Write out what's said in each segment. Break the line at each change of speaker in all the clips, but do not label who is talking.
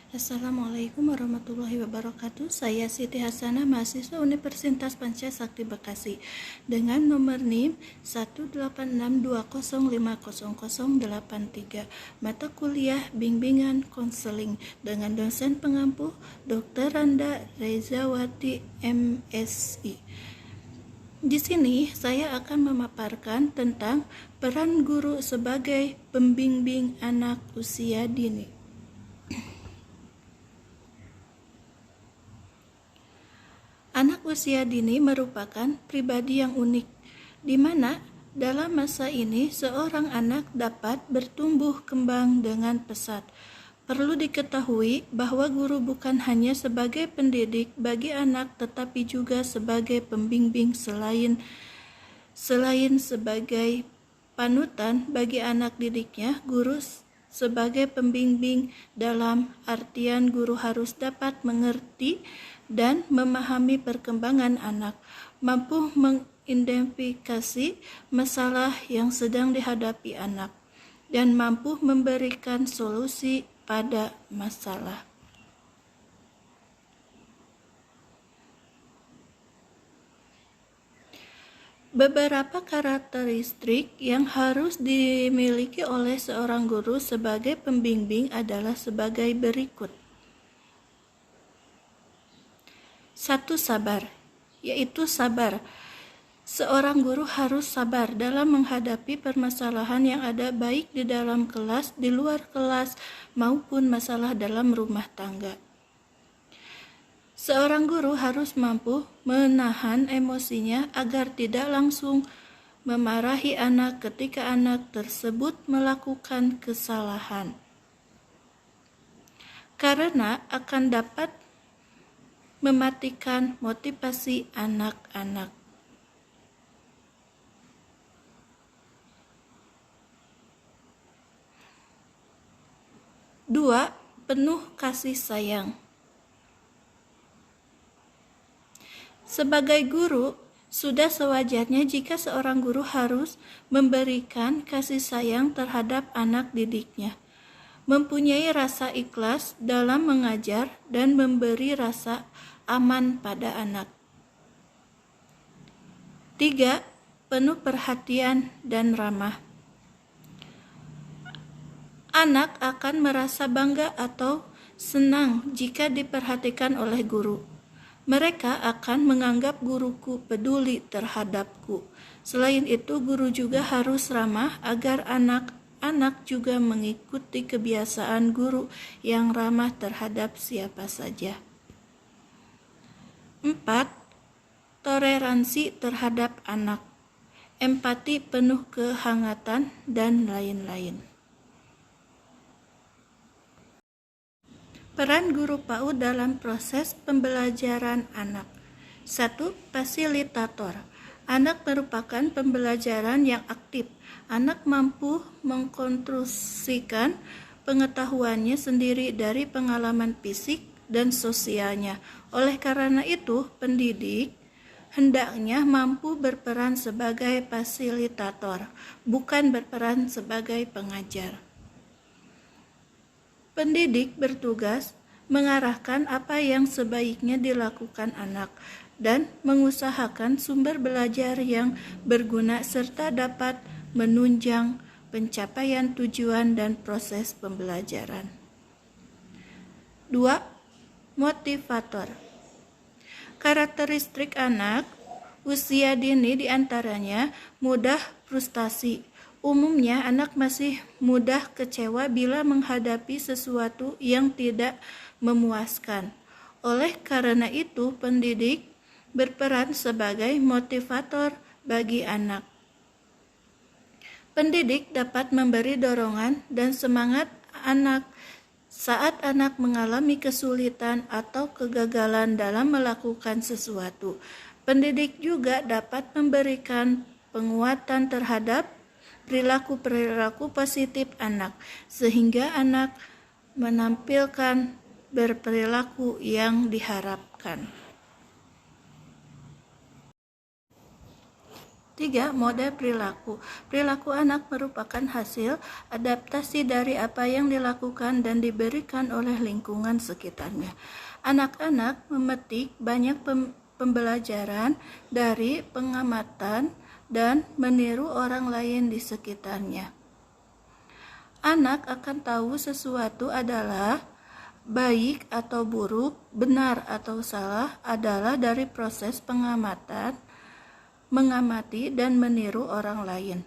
Assalamualaikum warahmatullahi wabarakatuh. Saya Siti Hasanah, mahasiswa Universitas Pancasakti Bekasi, dengan nomor NIM 18620500083. Mata kuliah Bimbingan Konseling dengan dosen pengampu Dr. Randa Rezawati, MSI. Di sini saya akan memaparkan tentang peran guru sebagai pembimbing anak usia dini. Anak usia dini merupakan pribadi yang unik, di mana dalam masa ini seorang anak dapat bertumbuh kembang dengan pesat. Perlu diketahui bahwa guru bukan hanya sebagai pendidik bagi anak, tetapi juga sebagai pembimbing selain sebagai panutan bagi anak didiknya. Guru sebagai pembimbing dalam artian guru harus dapat mengerti dan memahami perkembangan anak, mampu mengidentifikasi masalah yang sedang dihadapi anak, dan mampu memberikan solusi pada masalah. Beberapa karakteristik yang harus dimiliki oleh seorang guru sebagai pembimbing adalah sebagai berikut. 1. Sabar, yaitu sabar. Seorang guru harus sabar dalam menghadapi permasalahan yang ada, baik di dalam kelas, di luar kelas, maupun masalah dalam rumah tangga. Seorang guru harus mampu menahan emosinya agar tidak langsung memarahi anak ketika anak tersebut melakukan kesalahan, karena akan dapat mematikan motivasi anak-anak. Dua, penuh kasih sayang. Sebagai guru, sudah sewajarnya jika seorang guru harus memberikan kasih sayang terhadap anak didiknya, mempunyai rasa ikhlas dalam mengajar, dan memberi rasa aman pada anak. 3. Penuh perhatian dan ramah. Anak akan merasa bangga atau senang jika diperhatikan oleh guru. Mereka akan menganggap guruku peduli terhadapku. Selain itu, guru juga harus ramah agar anak-anak juga mengikuti kebiasaan guru yang ramah terhadap siapa saja. 4. Toleransi terhadap anak, empati, penuh kehangatan, dan lain-lain. Peran guru PAUD dalam proses pembelajaran anak. 1. Fasilitator. Anak merupakan pembelajaran yang aktif. Anak mampu mengkonstruksikan pengetahuannya sendiri dari pengalaman fisik dan sosialnya. Oleh karena itu, pendidik hendaknya mampu berperan sebagai fasilitator, bukan berperan sebagai pengajar. Pendidik bertugas mengarahkan apa yang sebaiknya dilakukan anak dan mengusahakan sumber belajar yang berguna serta dapat menunjang pencapaian tujuan dan proses pembelajaran. 2. Motivator. Karakteristik anak usia dini diantaranya mudah frustasi. Umumnya anak masih mudah kecewa bila menghadapi sesuatu yang tidak memuaskan. Oleh karena itu, pendidik berperan sebagai motivator bagi anak. Pendidik dapat memberi dorongan dan semangat anak saat anak mengalami kesulitan atau kegagalan dalam melakukan sesuatu. Pendidik juga dapat memberikan penguatan terhadap perilaku-perilaku positif anak, sehingga anak menampilkan berperilaku yang diharapkan. 3. Model perilaku. Perilaku anak merupakan hasil adaptasi dari apa yang dilakukan dan diberikan oleh lingkungan sekitarnya. Anak-anak memetik banyak pembelajaran dari pengamatan dan meniru orang lain di sekitarnya. Anak akan tahu sesuatu adalah baik atau buruk, benar atau salah adalah dari proses pengamatan, mengamati dan meniru orang lain.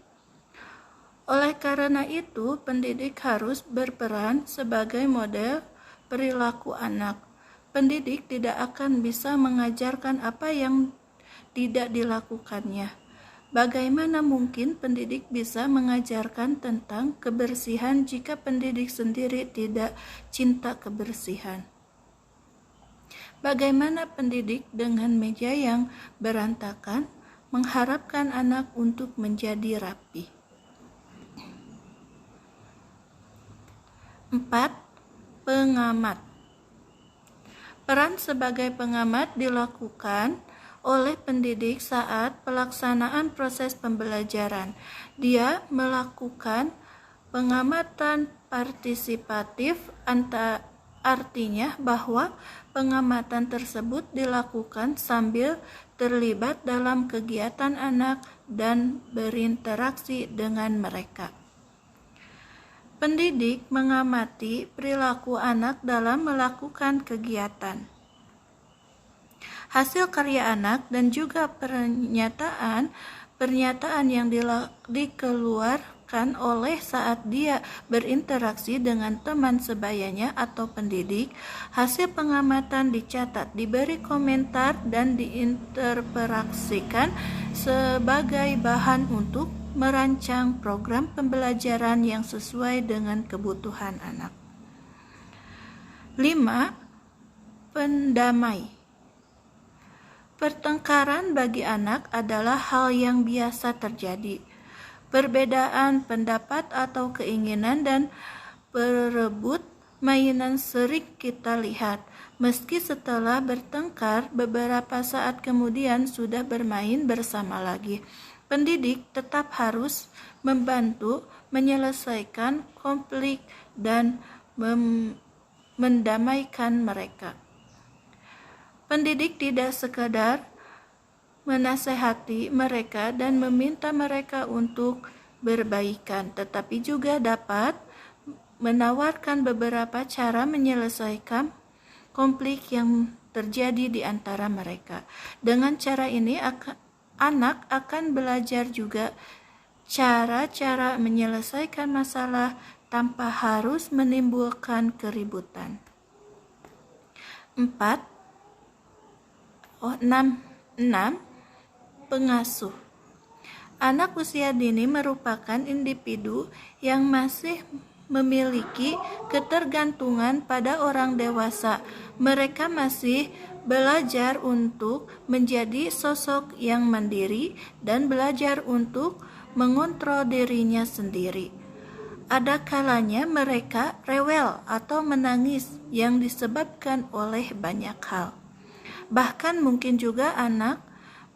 Oleh karena itu, pendidik harus berperan sebagai model perilaku anak. Pendidik tidak akan bisa mengajarkan apa yang tidak dilakukannya. Bagaimana mungkin pendidik bisa mengajarkan tentang kebersihan jika pendidik sendiri tidak cinta kebersihan? Bagaimana pendidik dengan meja yang berantakan mengharapkan anak untuk menjadi rapi? 4. Pengamat. Peran sebagai pengamat dilakukan oleh pendidik saat pelaksanaan proses pembelajaran. Dia melakukan pengamatan partisipatif, artinya bahwa pengamatan tersebut dilakukan sambil terlibat dalam kegiatan anak dan berinteraksi dengan mereka. Pendidik mengamati perilaku anak dalam melakukan kegiatan. Hasil karya anak dan juga pernyataan yang dikeluarkan oleh saat dia berinteraksi dengan teman sebayanya atau pendidik. Hasil pengamatan dicatat, diberi komentar dan diinterpretasikan sebagai bahan untuk merancang program pembelajaran yang sesuai dengan kebutuhan anak. 5. Pendamai. Pertengkaran bagi anak adalah hal yang biasa terjadi. Perbedaan pendapat atau keinginan dan berebut mainan sering kita lihat. Meski setelah bertengkar, beberapa saat kemudian sudah bermain bersama lagi. Pendidik tetap harus membantu menyelesaikan konflik dan mendamaikan mereka. Pendidik tidak sekadar menasehati mereka dan meminta mereka untuk berbaikan, tetapi juga dapat menawarkan beberapa cara menyelesaikan konflik yang terjadi di antara mereka. Dengan cara ini, anak akan belajar juga cara-cara menyelesaikan masalah tanpa harus menimbulkan keributan. 6. Pengasuh. Anak usia dini merupakan individu yang masih memiliki ketergantungan pada orang dewasa. Mereka masih belajar untuk menjadi sosok yang mandiri dan belajar untuk mengontrol dirinya sendiri. Ada kalanya mereka rewel atau menangis yang disebabkan oleh banyak hal. Bahkan mungkin juga anak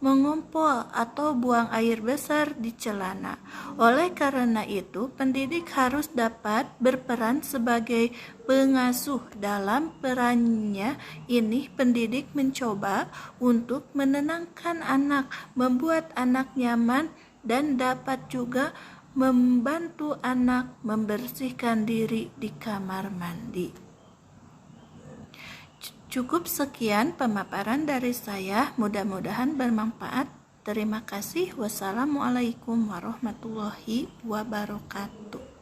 mengumpul atau buang air besar di celana. Oleh karena itu, pendidik harus dapat berperan sebagai pengasuh. Dalam perannya ini, pendidik mencoba untuk menenangkan anak, membuat anak nyaman, dan dapat juga membantu anak membersihkan diri di kamar mandi. Cukup sekian pemaparan dari saya, mudah-mudahan bermanfaat. Terima kasih. Wassalamualaikum warahmatullahi wabarakatuh.